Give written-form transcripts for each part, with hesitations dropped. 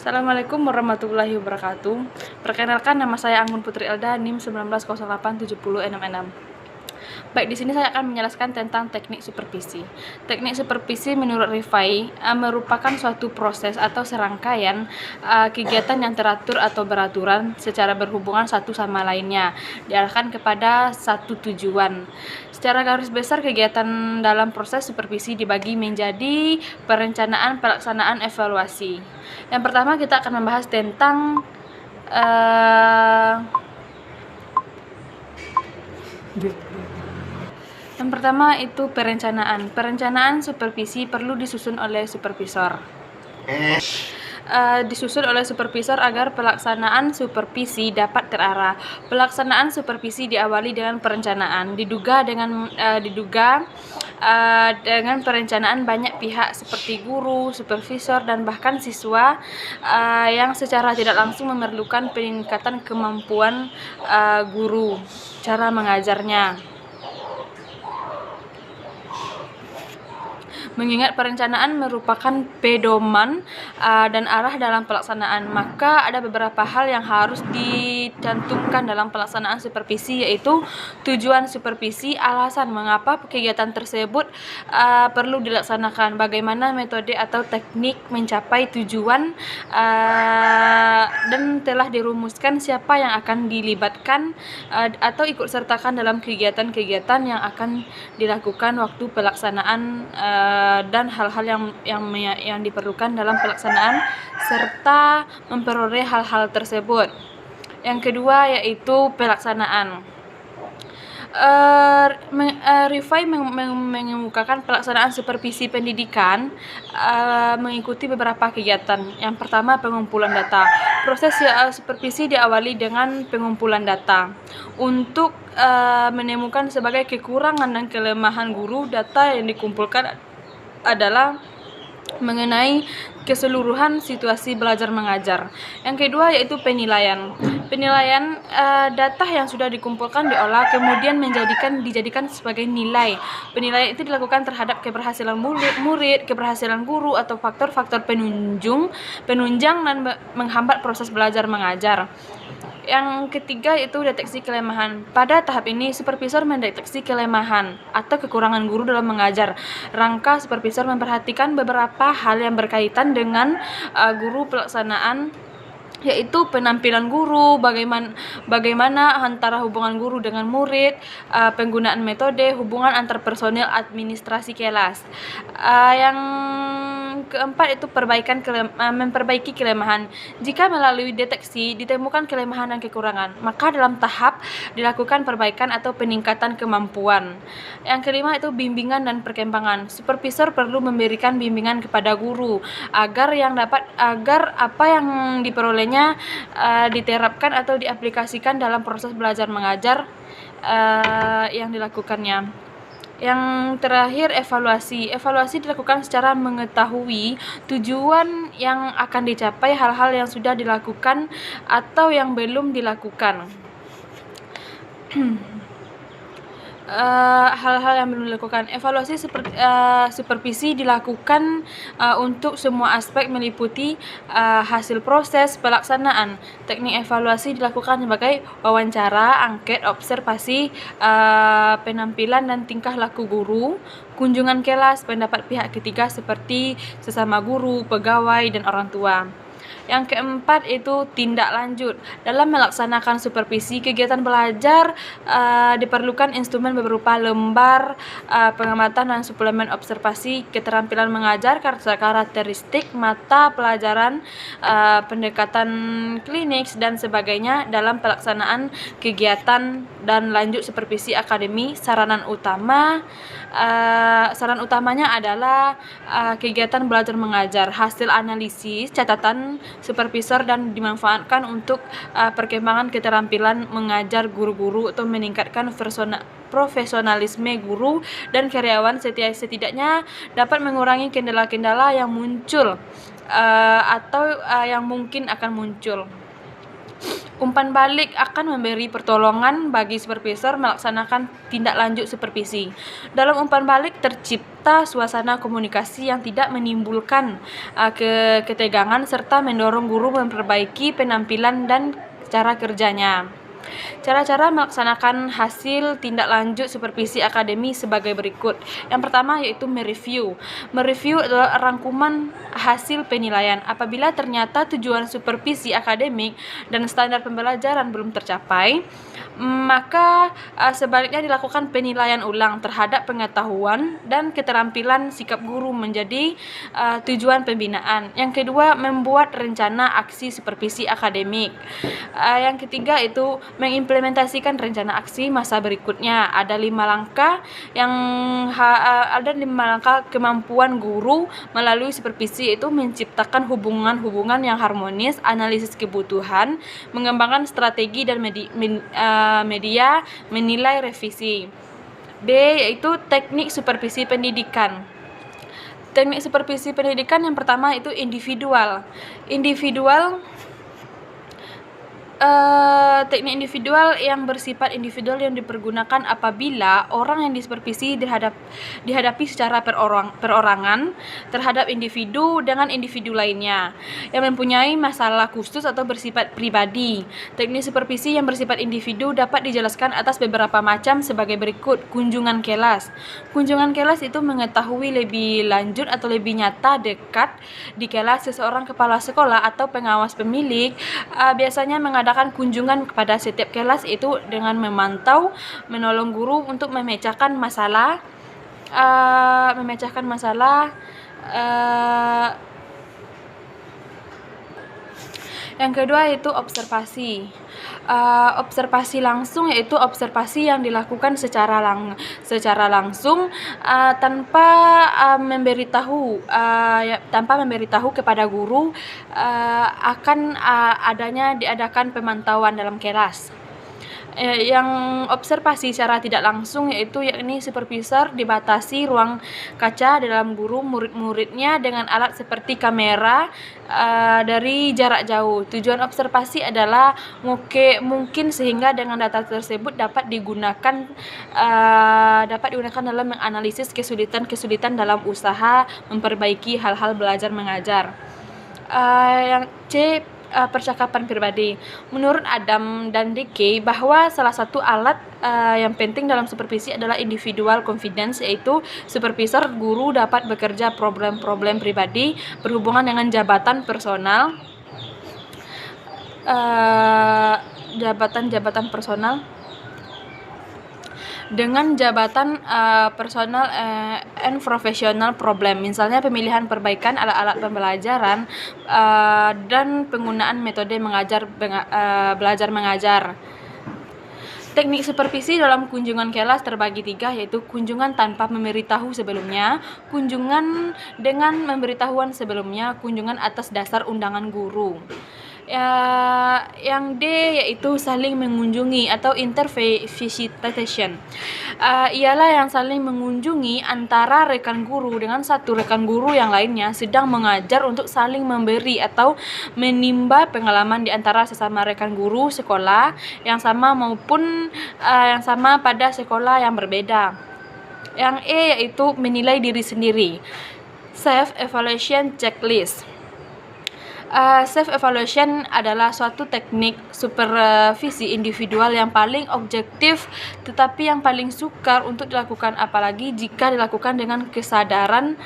Assalamualaikum warahmatullahi wabarakatuh. Perkenalkan, nama saya Anggun Putri Elda, NIM 19087066. Baik, di sini saya akan menjelaskan tentang teknik supervisi. Teknik supervisi menurut Rifai merupakan suatu proses atau serangkaian kegiatan yang teratur atau beraturan secara berhubungan satu sama lainnya, diarahkan kepada satu tujuan. Secara garis besar, kegiatan dalam proses supervisi dibagi menjadi perencanaan, pelaksanaan, evaluasi. Yang pertama kita akan membahas tentang yang pertama itu perencanaan. Perencanaan supervisi perlu disusun oleh supervisor. Disusun oleh supervisor agar pelaksanaan supervisi dapat terarah. Pelaksanaan supervisi diawali dengan perencanaan. Diduga dengan perencanaan banyak pihak seperti guru, supervisor, dan bahkan siswa yang secara tidak langsung memerlukan peningkatan kemampuan guru, cara mengajarnya. Mengingat perencanaan merupakan pedoman dan arah dalam pelaksanaan, maka ada beberapa hal yang harus dicantumkan dalam pelaksanaan supervisi, yaitu tujuan supervisi, alasan mengapa kegiatan tersebut perlu dilaksanakan, bagaimana metode atau teknik mencapai tujuan, dan telah dirumuskan siapa yang akan dilibatkan atau ikut sertakan dalam kegiatan-kegiatan yang akan dilakukan waktu pelaksanaan, dan hal-hal yang diperlukan dalam pelaksanaan serta memperoleh hal-hal tersebut. Yang kedua yaitu pelaksanaan. Rifai mengemukakan pelaksanaan supervisi pendidikan mengikuti beberapa kegiatan. Yang pertama, pengumpulan data. Proses supervisi diawali dengan pengumpulan data. Untuk menemukan sebagai kekurangan dan kelemahan guru, data yang dikumpulkan adalah mengenai keseluruhan situasi belajar mengajar. Yang kedua yaitu penilaian. Penilaian data yang sudah dikumpulkan diolah kemudian dijadikan sebagai nilai. Penilaian itu dilakukan terhadap keberhasilan murid, keberhasilan guru, atau faktor-faktor penunjang dan menghambat proses belajar mengajar. Yang ketiga yaitu deteksi kelemahan. Pada tahap ini, supervisor mendeteksi kelemahan atau kekurangan guru dalam mengajar. Rangka supervisor memperhatikan beberapa hal yang berkaitan dengan guru pelaksanaan, yaitu penampilan guru, bagaimana antara hubungan guru dengan murid, penggunaan metode, hubungan antar personil, administrasi kelas. Yang keempat itu memperbaiki kelemahan. Jika melalui deteksi ditemukan kelemahan dan kekurangan, maka dalam tahap dilakukan perbaikan atau peningkatan kemampuan. Yang kelima itu bimbingan dan perkembangan. Supervisor perlu memberikan bimbingan kepada guru agar apa yang diperolehnya diterapkan atau diaplikasikan dalam proses belajar mengajar yang dilakukannya. Yang terakhir, evaluasi. Evaluasi dilakukan secara mengetahui tujuan yang akan dicapai, hal-hal yang sudah dilakukan atau yang belum dilakukan. Hal-hal yang belum dilakukan. Evaluasi supervisi dilakukan untuk semua aspek, meliputi hasil proses pelaksanaan. Teknik evaluasi dilakukan sebagai wawancara, angket, observasi penampilan dan tingkah laku guru, kunjungan kelas, pendapat pihak ketiga seperti sesama guru, pegawai, dan orang tua. Yang keempat itu tindak lanjut. Dalam melaksanakan supervisi kegiatan belajar diperlukan instrumen berupa lembar pengamatan dan suplemen observasi, keterampilan mengajar, karakteristik mata pelajaran, pendekatan klinik, dan sebagainya dalam pelaksanaan kegiatan dan lanjut supervisi akademi. Saran utamanya adalah kegiatan belajar mengajar, hasil analisis, catatan supervisor, dan dimanfaatkan untuk perkembangan keterampilan mengajar guru-guru atau meningkatkan profesionalisme guru dan karyawan, setidaknya dapat mengurangi kendala-kendala yang muncul atau yang mungkin akan muncul. Umpan balik akan memberi pertolongan bagi supervisor melaksanakan tindak lanjut supervisi. Dalam umpan balik mencipta suasana komunikasi yang tidak menimbulkan ketegangan serta mendorong guru memperbaiki penampilan dan cara kerjanya. Cara-cara melaksanakan hasil tindak lanjut supervisi akademi sebagai berikut. Yang pertama yaitu mereview. Mereview adalah rangkuman hasil penilaian. Apabila ternyata tujuan supervisi akademik dan standar pembelajaran belum tercapai, maka sebaliknya dilakukan penilaian ulang terhadap pengetahuan dan keterampilan sikap guru menjadi tujuan pembinaan. Yang kedua, membuat rencana aksi supervisi akademik. Yang ketiga itu mengimplementasikan rencana aksi masa berikutnya. Ada 5 langkah kemampuan guru melalui supervisi, yaitu menciptakan hubungan-hubungan yang harmonis, analisis kebutuhan, mengembangkan strategi dan media, menilai revisi. B yaitu teknik supervisi pendidikan. Teknik supervisi pendidikan yang pertama itu individual. Teknik individual yang bersifat individual yang dipergunakan apabila orang yang disupervisi dihadapi secara perorangan terhadap individu dengan individu lainnya yang mempunyai masalah khusus atau bersifat pribadi. Teknik supervisi yang bersifat individu dapat dijelaskan atas beberapa macam sebagai berikut. Kunjungan kelas. Kunjungan kelas itu mengetahui lebih lanjut atau lebih nyata dekat di kelas seseorang kepala sekolah atau pengawas pemilik biasanya mengadakan kunjungan kepada setiap kelas itu dengan memantau, menolong guru untuk memecahkan masalah. Yang kedua itu observasi. Observasi langsung yaitu observasi yang dilakukan secara langsung tanpa memberitahu kepada guru akan diadakan pemantauan dalam kelas. Yang observasi secara tidak langsung yaitu yakni supervisor dibatasi ruang kaca dalam guru murid-muridnya dengan alat seperti kamera dari jarak jauh. Tujuan observasi adalah mungkin sehingga dengan data tersebut dapat digunakan dalam menganalisis kesulitan dalam usaha memperbaiki hal-hal belajar mengajar. Yang C, percakapan pribadi. Menurut Adam dan Dickey bahwa salah satu alat yang penting dalam supervisi adalah individual confidence, yaitu supervisor guru dapat bekerja problem-problem pribadi berhubungan dengan jabatan personal dengan jabatan personal and professional problem, misalnya pemilihan perbaikan alat-alat pembelajaran dan penggunaan metode belajar mengajar. Teknik supervisi dalam kunjungan kelas terbagi 3, yaitu kunjungan tanpa memberitahu sebelumnya, kunjungan dengan memberitahuan sebelumnya, kunjungan atas dasar undangan guru. Yang D yaitu saling mengunjungi atau intervisitation. Ialah yang saling mengunjungi antara rekan guru dengan satu rekan guru yang lainnya sedang mengajar untuk saling memberi atau menimba pengalaman di antara sesama rekan guru sekolah yang sama maupun yang sama pada sekolah yang berbeda. Yang E yaitu menilai diri sendiri. Self-evaluation checklist. Self-evaluation adalah suatu teknik supervisi individual yang paling objektif tetapi yang paling sukar untuk dilakukan, apalagi jika dilakukan dengan kesadaran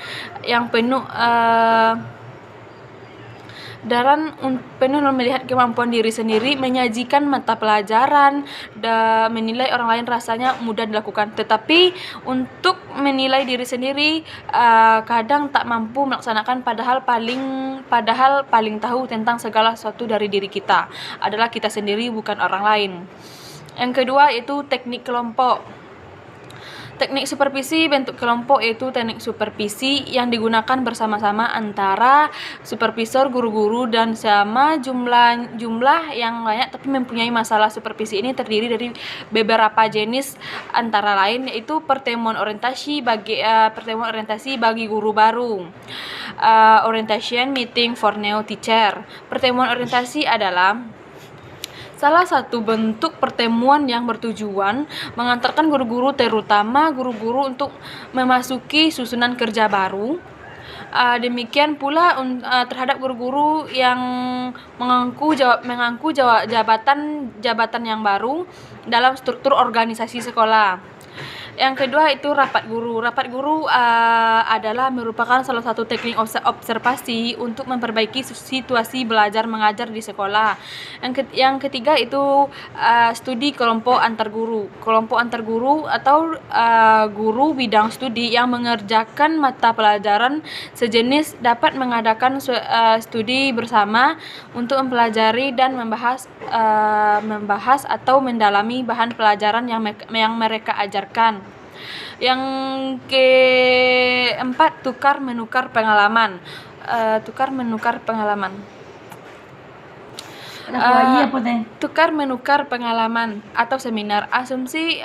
yang penuh melihat kemampuan diri sendiri, menyajikan mata pelajaran, dan menilai orang lain rasanya mudah dilakukan. Tetapi untuk menilai diri sendiri kadang tak mampu melaksanakan, padahal paling tahu tentang segala sesuatu dari diri kita adalah kita sendiri, bukan orang lain. Yang kedua itu teknik kelompok. Teknik supervisi bentuk kelompok yaitu teknik supervisi yang digunakan bersama-sama antara supervisor, guru-guru, dan sama jumlah yang banyak tapi mempunyai masalah. Supervisi ini terdiri dari beberapa jenis, antara lain yaitu pertemuan orientasi bagi guru baru, orientation meeting for new teacher. Pertemuan orientasi adalah Salah satu bentuk pertemuan yang bertujuan mengantarkan guru-guru, terutama guru-guru, untuk memasuki susunan kerja baru. Demikian pula terhadap guru-guru yang mengangku jabatan yang baru dalam struktur organisasi sekolah. Yang kedua itu rapat guru. Rapat guru adalah merupakan salah satu teknik observasi untuk memperbaiki situasi belajar mengajar di sekolah. Yang ketiga itu studi kelompok antar guru. Kelompok antar guru atau guru bidang studi yang mengerjakan mata pelajaran sejenis dapat mengadakan studi bersama untuk mempelajari dan membahas atau mendalami bahan pelajaran yang mereka ajarkan. Yang keempat, tukar menukar pengalaman. Tukar menukar pengalaman atau seminar. Asumsi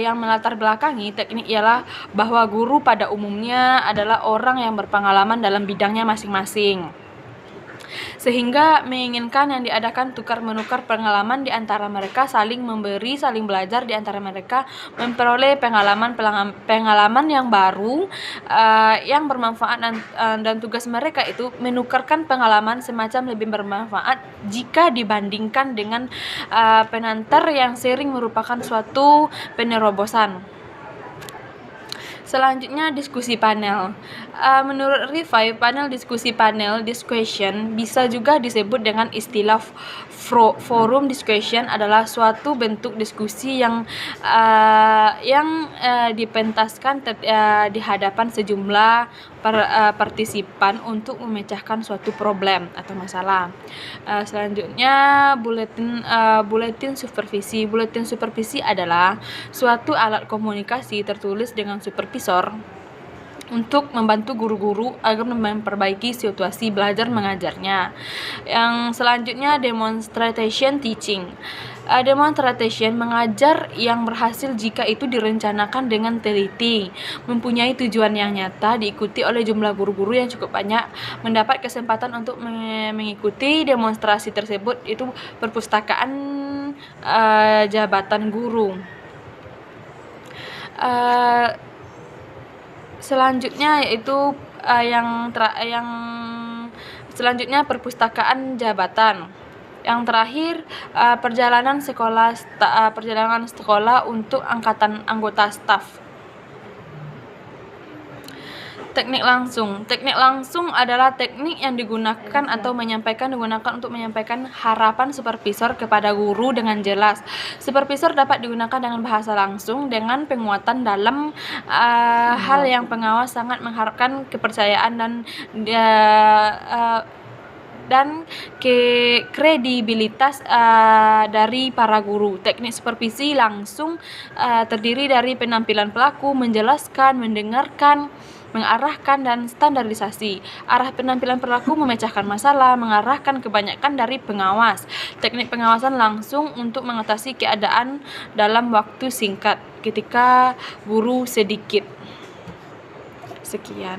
yang melatar belakangi teknik ialah bahwa guru pada umumnya adalah orang yang berpengalaman dalam bidangnya masing-masing, sehingga menginginkan yang diadakan tukar menukar pengalaman di antara mereka, saling memberi, saling belajar di antara mereka, memperoleh pengalaman yang baru yang bermanfaat, dan tugas mereka itu menukarkan pengalaman semacam lebih bermanfaat jika dibandingkan dengan penantar yang sering merupakan suatu penerobosan. Selanjutnya, diskusi panel. Menurut Rifai, discussion bisa juga disebut dengan istilah forum discussion adalah suatu bentuk diskusi yang dipentaskan di hadapan sejumlah partisipan untuk memecahkan suatu problem atau masalah. Selanjutnya, buletin supervisi. Buletin supervisi adalah suatu alat komunikasi tertulis dengan supervisor untuk membantu guru-guru agar memperbaiki situasi belajar mengajarnya. Yang selanjutnya, demonstration teaching. Demonstration mengajar yang berhasil jika itu direncanakan dengan teliti, mempunyai tujuan yang nyata, diikuti oleh jumlah guru-guru yang cukup banyak, mendapat kesempatan untuk mengikuti demonstrasi tersebut. Itu perpustakaan jabatan guru. Selanjutnya yaitu selanjutnya perpustakaan jabatan. Yang terakhir, perjalanan sekolah untuk anggota staf. Teknik langsung. Teknik langsung adalah teknik yang digunakan untuk menyampaikan harapan supervisor kepada guru dengan jelas. Supervisor dapat digunakan dengan bahasa langsung dengan penguatan dalam hal yang pengawas sangat mengharapkan kepercayaan dan kredibilitas dari para guru. Teknik supervisi langsung terdiri dari penampilan pelaku, menjelaskan, mendengarkan, mengarahkan, dan standarisasi. Arah penampilan pelaku memecahkan masalah, mengarahkan kebanyakan dari pengawas. Teknik pengawasan langsung untuk mengatasi keadaan dalam waktu singkat ketika guru sedikit. Sekian.